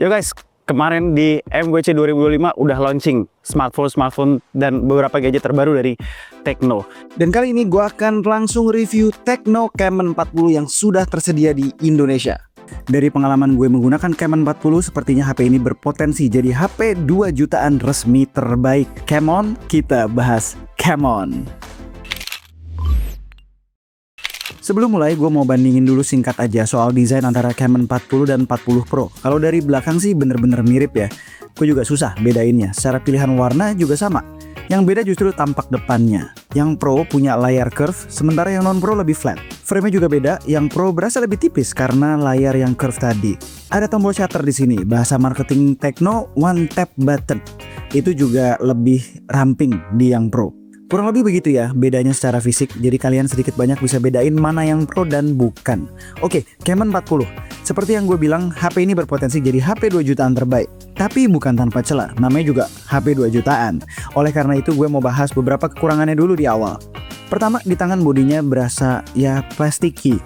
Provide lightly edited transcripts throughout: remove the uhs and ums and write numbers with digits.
Yo guys, kemarin di MWC 2025 udah launching smartphone dan beberapa gadget terbaru dari Tecno. Dan kali ini gue akan langsung review Tecno Camon 40 yang sudah tersedia di Indonesia. Dari pengalaman gue menggunakan Camon 40, sepertinya HP ini berpotensi jadi HP 2 jutaan resmi terbaik. Camon, kita bahas Camon. Sebelum mulai, gue mau bandingin dulu singkat aja soal desain antara Camon 40 dan 40 Pro. Kalau dari belakang sih bener-bener mirip ya. Gue juga susah bedainnya. Secara pilihan warna juga sama. Yang beda justru tampak depannya. Yang Pro punya layar curve, sementara yang non-Pro lebih flat. Frame-nya juga beda, yang Pro berasa lebih tipis karena layar yang curve tadi. Ada tombol shutter di sini. Bahasa marketing Tecno, one tap button. Itu juga lebih ramping di yang Pro. Kurang lebih begitu ya bedanya secara fisik, jadi kalian sedikit banyak bisa bedain mana yang Pro dan bukan. Oke, Camon 40. Seperti yang gue bilang, HP ini berpotensi jadi HP 2 jutaan terbaik. Tapi bukan tanpa celah, namanya juga HP 2 jutaan. Oleh karena itu gue mau bahas beberapa kekurangannya dulu di awal. Pertama, di tangan bodinya berasa ya plastiki.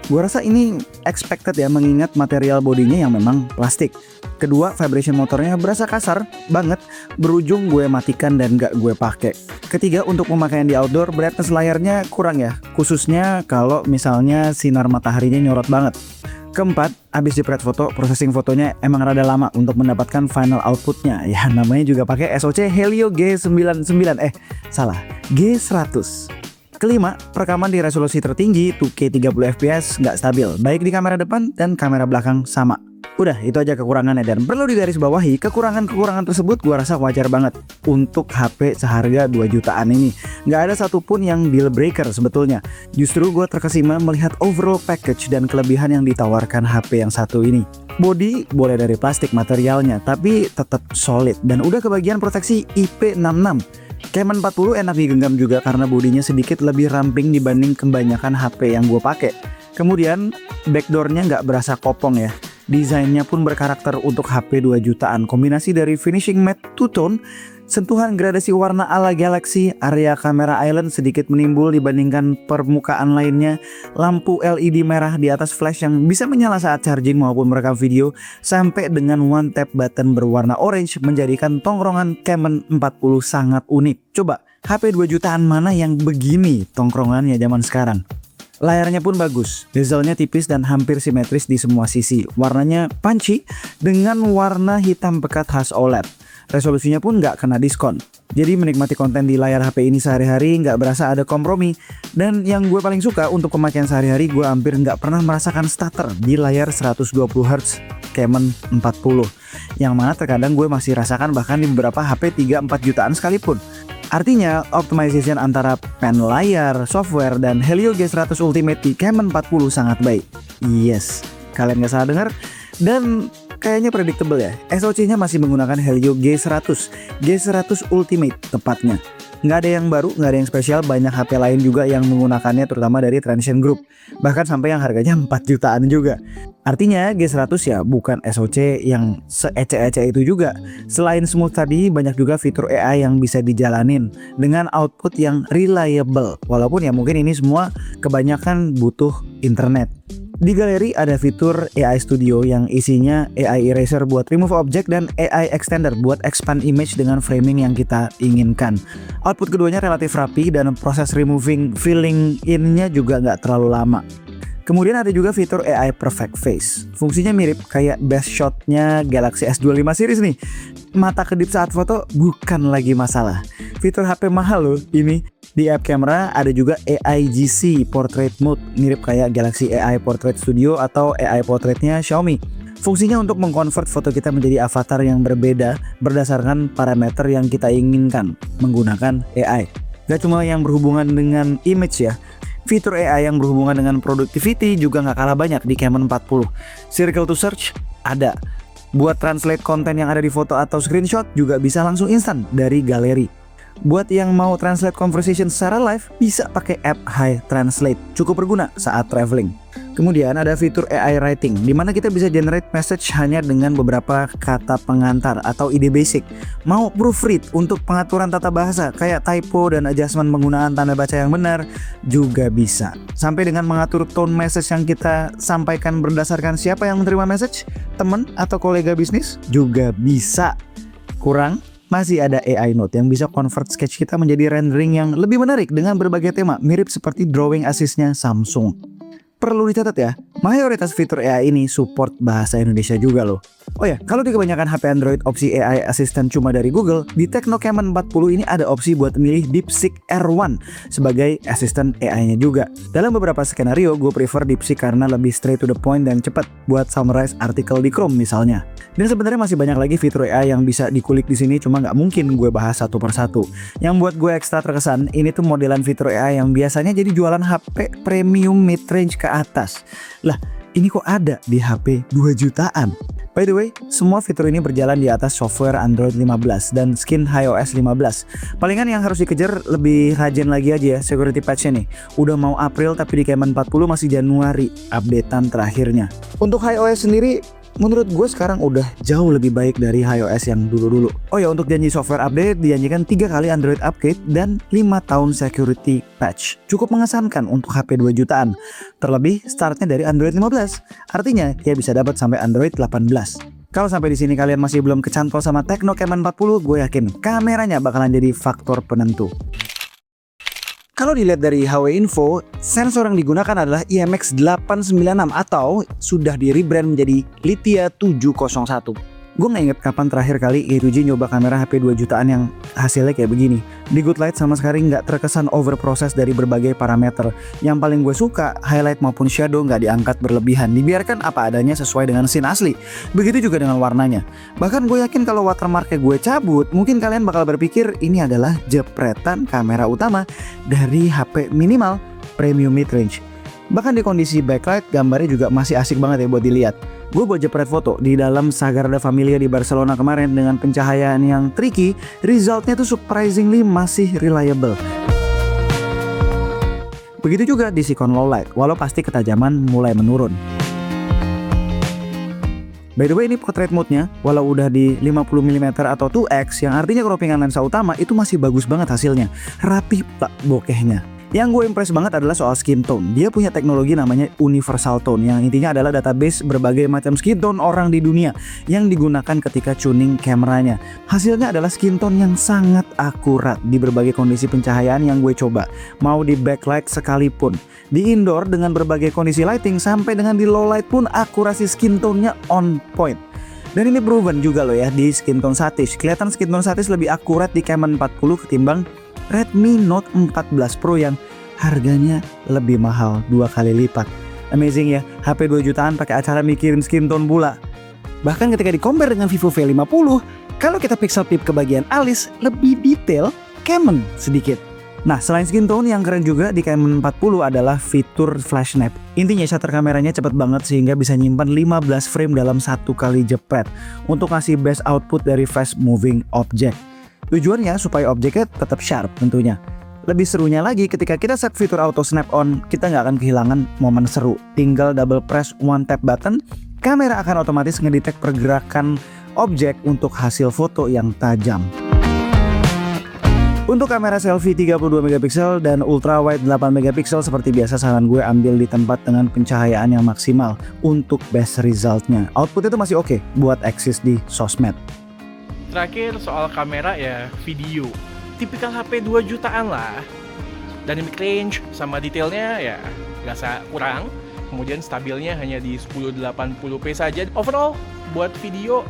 Gue rasa ini expected ya, mengingat material bodinya yang memang plastik. Kedua, vibration motornya berasa kasar banget, berujung gue matikan dan gak gue pakai. Ketiga, untuk pemakaian di outdoor, brightness layarnya kurang ya, khususnya kalau misalnya sinar mataharinya nyorot banget. Keempat, abis di print foto, processing fotonya emang rada lama untuk mendapatkan final outputnya. Ya namanya juga pakai SoC Helio G99, G100. Kelima, perekaman di resolusi tertinggi 2K 30 fps nggak stabil, baik di kamera depan dan kamera belakang sama. Udah, itu aja kekurangannya, dan perlu digarisbawahi, kekurangan-kekurangan tersebut gua rasa wajar banget untuk HP seharga 2 jutaan ini. Nggak ada satupun yang deal breaker sebetulnya. Justru gua terkesima melihat overall package dan kelebihan yang ditawarkan HP yang satu ini. Bodi boleh dari plastik materialnya, tapi tetap solid dan udah kebagian proteksi IP66. Camon 40 enak digenggam juga karena bodinya sedikit lebih ramping dibanding kebanyakan HP yang gue pakai. Kemudian backdoornya nggak berasa kopong ya. Desainnya pun berkarakter untuk HP 2 jutaan. Kombinasi dari finishing matte two-tone, sentuhan gradasi warna ala Galaxy, area kamera island sedikit menimbul dibandingkan permukaan lainnya, lampu LED merah di atas flash yang bisa menyala saat charging maupun merekam video, sampai dengan one tap button berwarna orange menjadikan tongkrongan Camon 40 sangat unik. Coba, HP 2 jutaan mana yang begini tongkrongannya zaman sekarang? Layarnya pun bagus, bezelnya tipis dan hampir simetris di semua sisi. Warnanya punchy dengan warna hitam pekat khas OLED. Resolusinya pun nggak kena diskon. Jadi menikmati konten di layar HP ini sehari-hari nggak berasa ada kompromi. Dan yang gue paling suka untuk pemakaian sehari-hari, gue hampir nggak pernah merasakan stutter di layar 120Hz Camon 40. Yang mana terkadang gue masih rasakan bahkan di beberapa HP 3-4 jutaan sekalipun. Artinya, optimization antara pen layar, software, dan Helio G100 Ultimate di Camon 40 sangat baik. Yes, kalian gak salah dengar. Dan kayaknya predictable ya, SoC-nya masih menggunakan Helio G100 Ultimate tepatnya. Nggak ada yang baru, nggak ada yang spesial, banyak HP lain juga yang menggunakannya, terutama dari Transsion Group. Bahkan sampai yang harganya 4 jutaan juga. Artinya G100 ya bukan SoC yang se-ece-ece itu juga. Selain smooth tadi, banyak juga fitur AI yang bisa dijalanin dengan output yang reliable. Walaupun ya mungkin ini semua kebanyakan butuh internet. Di galeri ada fitur AI Studio yang isinya AI Eraser buat remove object dan AI Extender buat expand image dengan framing yang kita inginkan. Output keduanya relatif rapi dan proses removing filling in-nya juga nggak terlalu lama. Kemudian ada juga fitur AI Perfect Face. Fungsinya mirip kayak best shot-nya Galaxy S25 series nih. Mata kedip saat foto bukan lagi masalah. Fitur HP mahal loh ini. Di app camera ada juga AI GC Portrait Mode, mirip kayak Galaxy AI Portrait Studio atau AI Portraitnya Xiaomi. Fungsinya untuk mengkonvert foto kita menjadi avatar yang berbeda berdasarkan parameter yang kita inginkan menggunakan AI. Gak cuma yang berhubungan dengan image ya. Fitur AI yang berhubungan dengan productivity juga gak kalah banyak di Camon 40. Circle to search ada. Buat translate konten yang ada di foto atau screenshot juga bisa langsung instan dari galeri. Buat yang mau translate conversation secara live, bisa pakai app Hi Translate. Cukup berguna saat traveling. Kemudian ada fitur AI writing, di mana kita bisa generate message hanya dengan beberapa kata pengantar atau ide basic. Mau proofread untuk pengaturan tata bahasa, kayak typo dan adjustment penggunaan tanda baca yang benar, juga bisa. Sampai dengan mengatur tone message yang kita sampaikan berdasarkan siapa yang menerima message, teman atau kolega bisnis, juga bisa. Kurang, masih ada AI Note yang bisa convert sketch kita menjadi rendering yang lebih menarik dengan berbagai tema, mirip seperti drawing assist-nya Samsung. Perlu dicatat ya, mayoritas fitur AI ini support bahasa Indonesia juga loh. Oh ya, kalau di kebanyakan HP Android opsi AI Assistant cuma dari Google, di Tecno Camon 40 ini ada opsi buat milih DeepSeek R1 sebagai assistant AI-nya juga. Dalam beberapa skenario, gue prefer DeepSeek karena lebih straight to the point dan cepat buat summarize artikel di Chrome misalnya. Dan sebenarnya masih banyak lagi fitur AI yang bisa dikulik di sini, cuma nggak mungkin gue bahas satu persatu. Yang buat gue ekstra terkesan, ini tuh modelan fitur AI yang biasanya jadi jualan HP premium mid-range ke atas. Lah, ini kok ada di HP 2 jutaan? By the way, semua fitur ini berjalan di atas software Android 15 dan skin iOS 15. Palingan yang harus dikejar lebih rajin lagi aja ya security patch-nya nih. Udah mau April tapi di Camon 40 masih Januari updatean terakhirnya. Untuk iOS sendiri, menurut gue sekarang udah jauh lebih baik dari iOS yang dulu-dulu. Oh ya, untuk janji software update dijanjikan 3 kali Android upgrade dan 5 tahun security patch. Cukup mengesankan untuk HP 2 jutaan. Terlebih startnya dari Android 15. Artinya dia bisa dapat sampai Android 18. Kalau sampai di sini kalian masih belum kecantol sama Tecno Camon 40, gue yakin kameranya bakalan jadi faktor penentu. Kalau dilihat dari HW Info, sensor yang digunakan adalah IMX896 atau sudah di rebrand menjadi Lithia 701. Gue gak inget kapan terakhir kali E2J nyoba kamera HP 2 jutaan yang hasilnya kayak begini. Di Goodlight sama sekali gak terkesan overproses dari berbagai parameter. Yang paling gue suka, highlight maupun shadow gak diangkat berlebihan. Dibiarkan apa adanya sesuai dengan scene asli. Begitu juga dengan warnanya. Bahkan gue yakin kalau watermarknya gue cabut, mungkin kalian bakal berpikir ini adalah jepretan kamera utama dari HP minimal premium mid-range. Bahkan di kondisi backlight, gambarnya juga masih asik banget ya buat dilihat. Gue buat jepret foto di dalam Sagrada Familia di Barcelona kemarin dengan pencahayaan yang tricky, resultnya tuh surprisingly masih reliable. Begitu juga di Sikon low light, walau pasti ketajaman mulai menurun. By the way, ini portrait mode-nya, walau udah di 50mm atau 2x, yang artinya croppingan lensa utama, itu masih bagus banget hasilnya. Rapi pula bokehnya. Yang gue impress banget adalah soal skin tone. Dia punya teknologi namanya Universal Tone, yang intinya adalah database berbagai macam skin tone orang di dunia yang digunakan ketika tuning kameranya. Hasilnya adalah skin tone yang sangat akurat di berbagai kondisi pencahayaan yang gue coba. Mau di backlight sekalipun, di indoor dengan berbagai kondisi lighting, sampai dengan di low light pun akurasi skin tone-nya on point. Dan ini proven juga loh ya di skin tone Satish. Kelihatan skin tone Satish lebih akurat di Camon 40 ketimbang Redmi Note 14 Pro yang harganya lebih mahal 2 kali lipat. Amazing ya, HP 2 jutaan pakai acara mikirin skin tone pula. Bahkan ketika di-compare dengan Vivo V50, kalau kita pixel peep ke bagian alis, lebih detail Camon sedikit. Nah, selain skin tone, yang keren juga di Camon 40 adalah fitur flash snap. Intinya shutter kameranya cepet banget sehingga bisa nyimpan 15 frame dalam satu kali jepret untuk ngasih best output dari fast moving object. Tujuannya supaya objeknya tetap sharp tentunya. Lebih serunya lagi ketika kita set fitur auto snap on, kita nggak akan kehilangan momen seru. Tinggal double press one tap button, kamera akan otomatis ngedetect pergerakan objek untuk hasil foto yang tajam. Untuk kamera selfie 32 megapiksel dan ultra wide 8 megapiksel seperti biasa saran gue ambil di tempat dengan pencahayaan yang maksimal untuk best resultnya. Output itu masih oke buat eksis di sosmed. Terakhir soal kamera ya video. Tipikal HP 2 jutaan lah. Dynamic range sama detailnya ya nggak kurang. Kemudian stabilnya hanya di 1080p saja. Overall buat video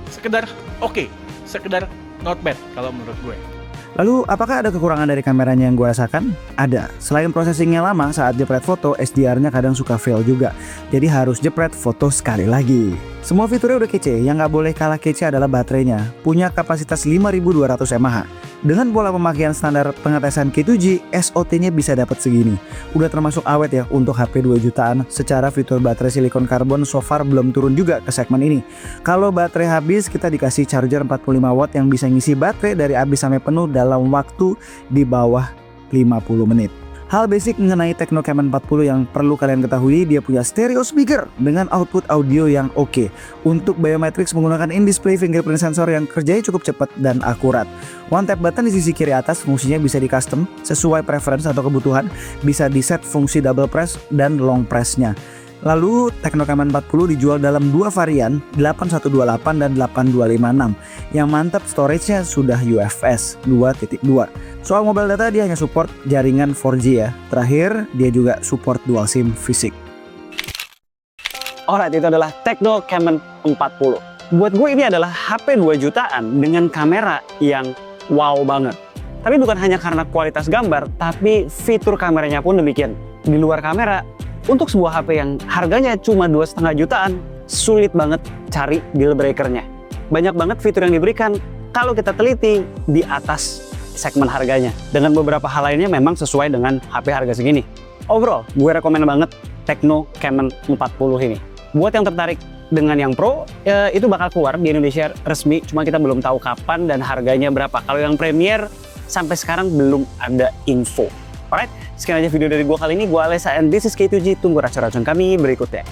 sekedar oke, sekedar not bad kalau menurut gue. Lalu apakah ada kekurangan dari kameranya yang gue rasakan? Ada. Selain processingnya lama saat jepret foto, SDR-nya kadang suka fail juga. Jadi harus jepret foto sekali lagi. Semua fiturnya udah kece, yang nggak boleh kalah kece adalah baterainya. Punya kapasitas 5200 mAh. Dengan pola pemakaian standar pengetesan K2G, SOT-nya bisa dapat segini. Udah termasuk awet ya untuk HP 2 jutaan. Secara fitur baterai silikon karbon so far belum turun juga ke segmen ini. Kalau baterai habis, kita dikasih charger 45 watt yang bisa ngisi baterai dari habis sampai penuh dalam waktu di bawah 50 menit. Hal basic mengenai Tecno Camon 40 yang perlu kalian ketahui, dia punya stereo speaker dengan output audio yang oke. Untuk biometrics menggunakan in-display fingerprint sensor yang kerjanya cukup cepat dan akurat. One tap button di sisi kiri atas fungsinya bisa di custom sesuai preference atau kebutuhan, bisa di set fungsi double press dan long press-nya. Lalu Tecno Camon 40 dijual dalam dua varian, 8128 dan 8256. Yang mantap storage-nya sudah UFS 2.2. Soal mobile data dia hanya support jaringan 4G ya. Terakhir dia juga support dual SIM fisik. Alright, itu adalah Tecno Camon 40. Buat gue ini adalah HP 2 jutaan dengan kamera yang wow banget. Tapi bukan hanya karena kualitas gambar, tapi fitur kameranya pun demikian. Di luar kamera, untuk sebuah HP yang harganya cuma 2,5 jutaan, sulit banget cari deal breaker-nya. Banyak banget fitur yang diberikan kalau kita teliti di atas segmen harganya. Dengan beberapa hal lainnya memang sesuai dengan HP harga segini. Overall, gue rekomen banget Tecno Camon 40 ini. Buat yang tertarik dengan yang Pro, itu bakal keluar di Indonesia resmi, cuma kita belum tahu kapan dan harganya berapa. Kalau yang Premier, sampai sekarang belum ada info. Alright, sekian aja video dari gue kali ini. Gue Alessa and this is K2G. Tunggu racun-racun kami berikutnya.